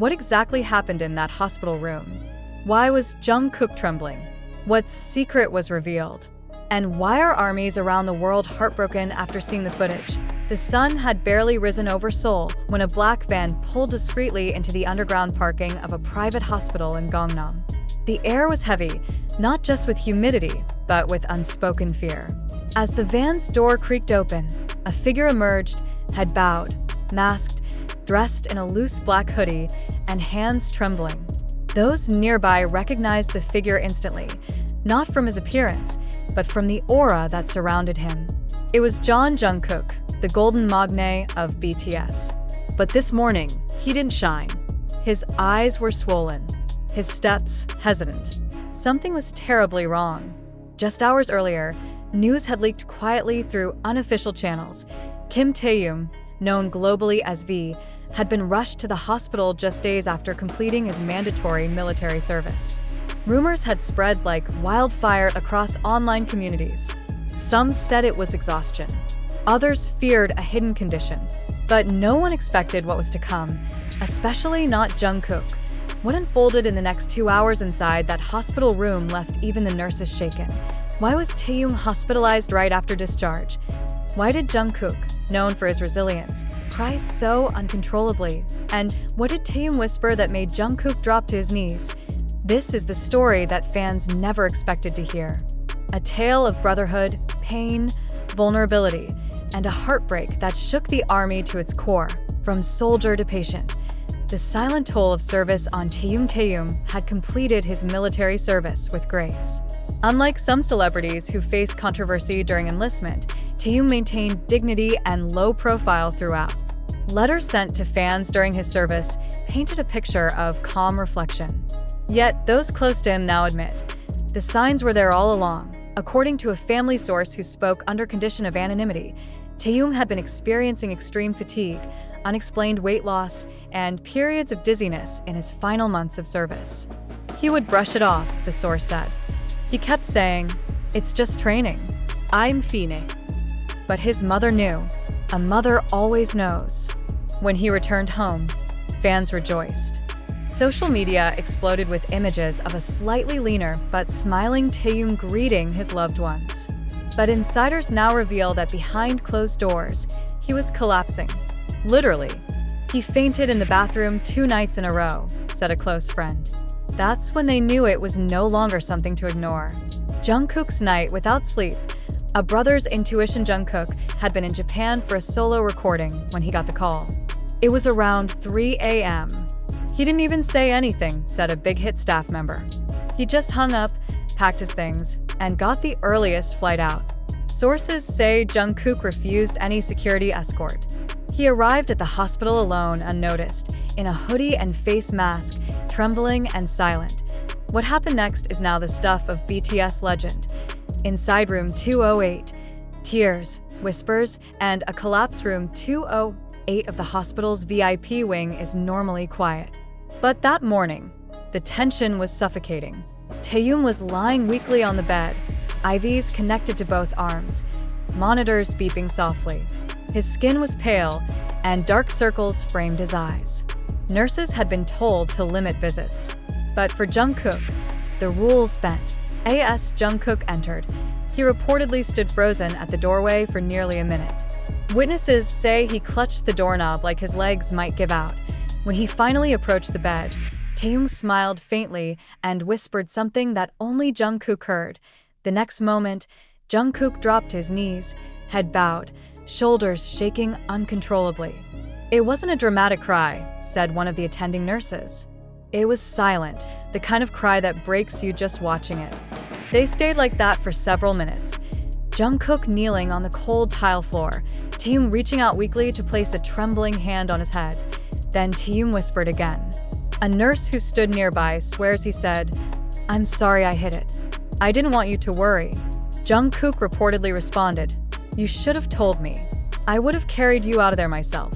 What exactly happened in that hospital room? Why was Jungkook trembling? What secret was revealed? And why are armies around the world heartbroken after seeing the footage? The sun had barely risen over Seoul when a black van pulled discreetly into the underground parking of a private hospital in Gangnam. The air was heavy, not just with humidity, but with unspoken fear. As the van's door creaked open, a figure emerged, head bowed, masked, dressed in a loose black hoodie, and hands trembling. Those nearby recognized the figure instantly, not from his appearance, but from the aura that surrounded him. It was Jungkook, the golden magne of BTS. But this morning, he didn't shine. His eyes were swollen, his steps hesitant. Something was terribly wrong. Just hours earlier, news had leaked quietly through unofficial channels. Kim Taehyung, known globally as V, had been rushed to the hospital just days after completing his mandatory military service. Rumors had spread like wildfire across online communities. Some said it was exhaustion. Others feared a hidden condition. But no one expected what was to come, especially not Jungkook. What unfolded in the next 2 hours inside that hospital room left even the nurses shaken. Why was Taehyung hospitalized right after discharge? Why did Jungkook, known for his resilience, cry so uncontrollably? And what did Taehyung whisper that made Jungkook drop to his knees? This is the story that fans never expected to hear. A tale of brotherhood, pain, vulnerability, and a heartbreak that shook the army to its core, from soldier to patient. The silent toll of service on Taehyung had completed his military service with grace. Unlike some celebrities who faced controversy during enlistment, Taehyung maintained dignity and low profile throughout. Letters sent to fans during his service painted a picture of calm reflection. Yet, those close to him now admit, the signs were there all along. According to a family source who spoke under condition of anonymity, Taehyung had been experiencing extreme fatigue, unexplained weight loss, and periods of dizziness in his final months of service. He would brush it off, the source said. He kept saying, "It's just training. I'm fine." But his mother knew. A mother always knows. When he returned home, fans rejoiced. Social media exploded with images of a slightly leaner but smiling Taehyung greeting his loved ones. But insiders now reveal that behind closed doors, he was collapsing. Literally. He fainted in the bathroom 2 nights in a row, said a close friend. That's when they knew it was no longer something to ignore. Jungkook's night without sleep. A brother's intuition. Jungkook had been in Japan for a solo recording when he got the call. It was around 3 a.m. He didn't even say anything, said a Big Hit staff member. He just hung up, packed his things, and got the earliest flight out. Sources say Jungkook refused any security escort. He arrived at the hospital alone, unnoticed, in a hoodie and face mask, trembling and silent. What happened next is now the stuff of BTS legend. Inside room 208, tears, whispers, and a collapsed room 208 of the hospital's VIP wing is normally quiet. But that morning, the tension was suffocating. Taehyung was lying weakly on the bed, IVs connected to both arms, monitors beeping softly. His skin was pale, and dark circles framed his eyes. Nurses had been told to limit visits. But for Jungkook, the rules bent. As Jungkook entered, he reportedly stood frozen at the doorway for nearly a minute. Witnesses say he clutched the doorknob like his legs might give out. When he finally approached the bed, Taehyung smiled faintly and whispered something that only Jungkook heard. The next moment, Jungkook dropped to his knees, head bowed, shoulders shaking uncontrollably. It wasn't a dramatic cry, said one of the attending nurses. It was silent, the kind of cry that breaks you just watching it. They stayed like that for several minutes. Jungkook kneeling on the cold tile floor, Taehyung reaching out weakly to place a trembling hand on his head. Then Taehyung whispered again. A nurse who stood nearby swears he said, "I'm sorry I hit it. I didn't want you to worry." Jungkook reportedly responded, "You should have told me. I would have carried you out of there myself."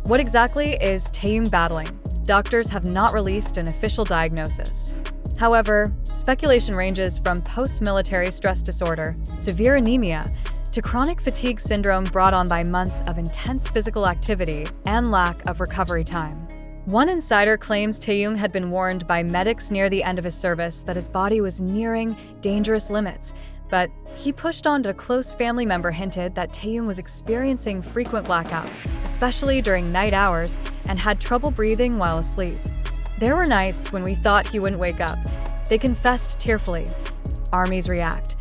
What exactly is Taehyung battling? Doctors have not released an official diagnosis. However, speculation ranges from post-military stress disorder, severe anemia, to chronic fatigue syndrome brought on by months of intense physical activity and lack of recovery time. One insider claims Taehyung had been warned by medics near the end of his service that his body was nearing dangerous limits, but he pushed on to a close family member hinted that Taehyung was experiencing frequent blackouts, especially during night hours, and had trouble breathing while asleep. There were nights when we thought he wouldn't wake up. They confessed tearfully. Armies react.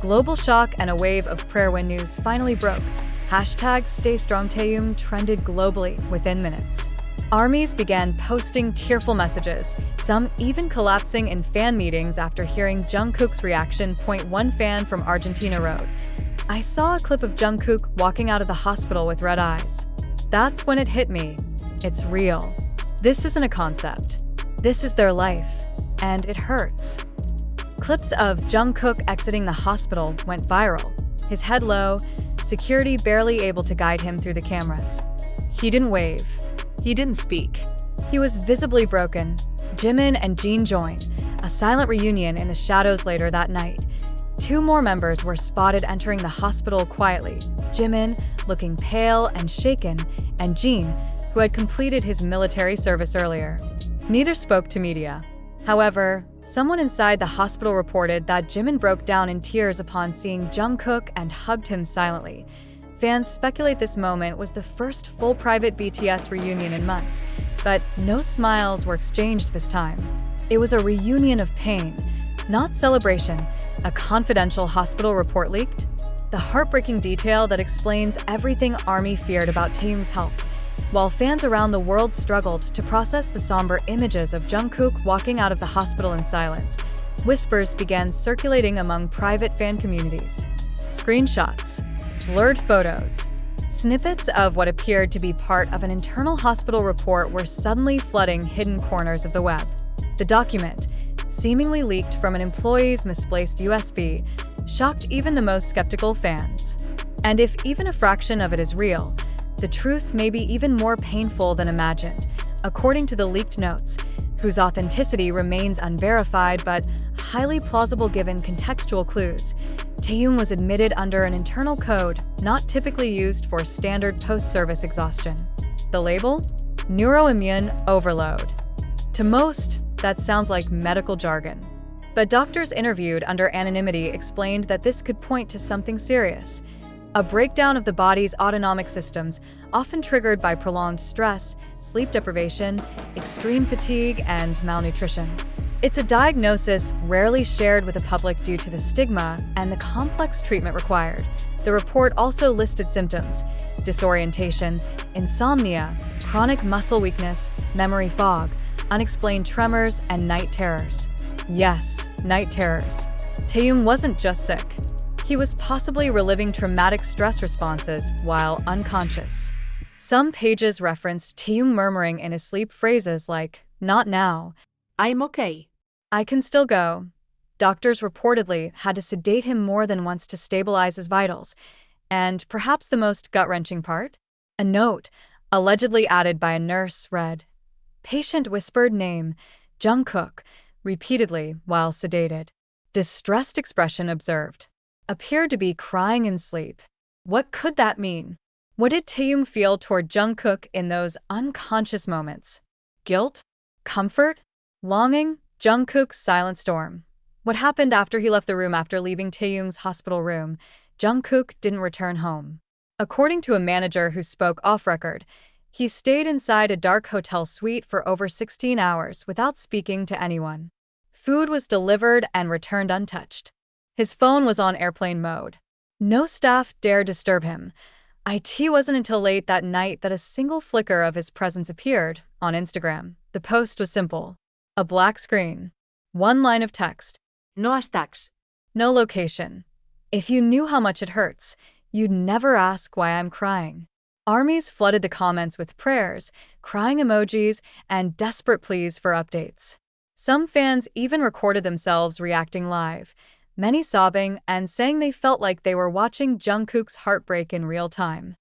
Global shock and a wave of prayer when news finally broke. #StayStrongTaehyung trended globally within minutes. Armies began posting tearful messages, some even collapsing in fan meetings after hearing Jungkook's reaction. One fan from Argentina wrote, "I saw a clip of Jungkook walking out of the hospital with red eyes. That's when it hit me. It's real. This isn't a concept. This is their life. And it hurts." Clips of Jungkook exiting the hospital went viral, his head low, security barely able to guide him through the cameras. He didn't wave. He didn't speak. He was visibly broken. Jimin and Jin joined, a silent reunion in the shadows later that night. Two more members were spotted entering the hospital quietly, Jimin, looking pale and shaken, and Jin, who had completed his military service earlier. Neither spoke to media. However, someone inside the hospital reported that Jimin broke down in tears upon seeing Jungkook and hugged him silently. Fans speculate this moment was the first full private BTS reunion in months, but no smiles were exchanged this time. It was a reunion of pain, not celebration. A confidential hospital report leaked, the heartbreaking detail that explains everything ARMY feared about Taehyung's health. While fans around the world struggled to process the somber images of Jungkook walking out of the hospital in silence, whispers began circulating among private fan communities. Screenshots, blurred photos, snippets of what appeared to be part of an internal hospital report were suddenly flooding hidden corners of the web. The document, seemingly leaked from an employee's misplaced USB, shocked even the most skeptical fans. And if even a fraction of it is real, the truth may be even more painful than imagined. According to the leaked notes, whose authenticity remains unverified but highly plausible given contextual clues, Taehyung was admitted under an internal code not typically used for standard post-service exhaustion. The label? Neuroimmune overload. To most, that sounds like medical jargon. But doctors interviewed under anonymity explained that this could point to something serious. A breakdown of the body's autonomic systems, often triggered by prolonged stress, sleep deprivation, extreme fatigue, and malnutrition. It's a diagnosis rarely shared with the public due to the stigma and the complex treatment required. The report also listed symptoms: disorientation, insomnia, chronic muscle weakness, memory fog, unexplained tremors, and night terrors. Yes, night terrors. Taehyung wasn't just sick. He was possibly reliving traumatic stress responses while unconscious. Some pages referenced Taehyung murmuring in his sleep phrases like, "Not now. I'm okay. I can still go." Doctors reportedly had to sedate him more than once to stabilize his vitals. And perhaps the most gut-wrenching part? A note, allegedly added by a nurse, read, "Patient whispered name, Jungkook," repeatedly while sedated. Distressed expression observed. Appeared to be crying in sleep. What could that mean? What did Taehyung feel toward Jungkook in those unconscious moments? Guilt? Comfort? Longing? Jungkook's silent storm. What happened after he left the room after leaving Taehyung's hospital room? Jungkook didn't return home. According to a manager who spoke off-record, he stayed inside a dark hotel suite for over 16 hours without speaking to anyone. Food was delivered and returned untouched. His phone was on airplane mode. No staff dared disturb him. It wasn't until late that night that a single flicker of his presence appeared on Instagram. The post was simple. A black screen. One line of text. No hashtags. No location. If you knew how much it hurts, you'd never ask why I'm crying. Armies flooded the comments with prayers, crying emojis, and desperate pleas for updates. Some fans even recorded themselves reacting live, many sobbing and saying they felt like they were watching Jungkook's heartbreak in real time.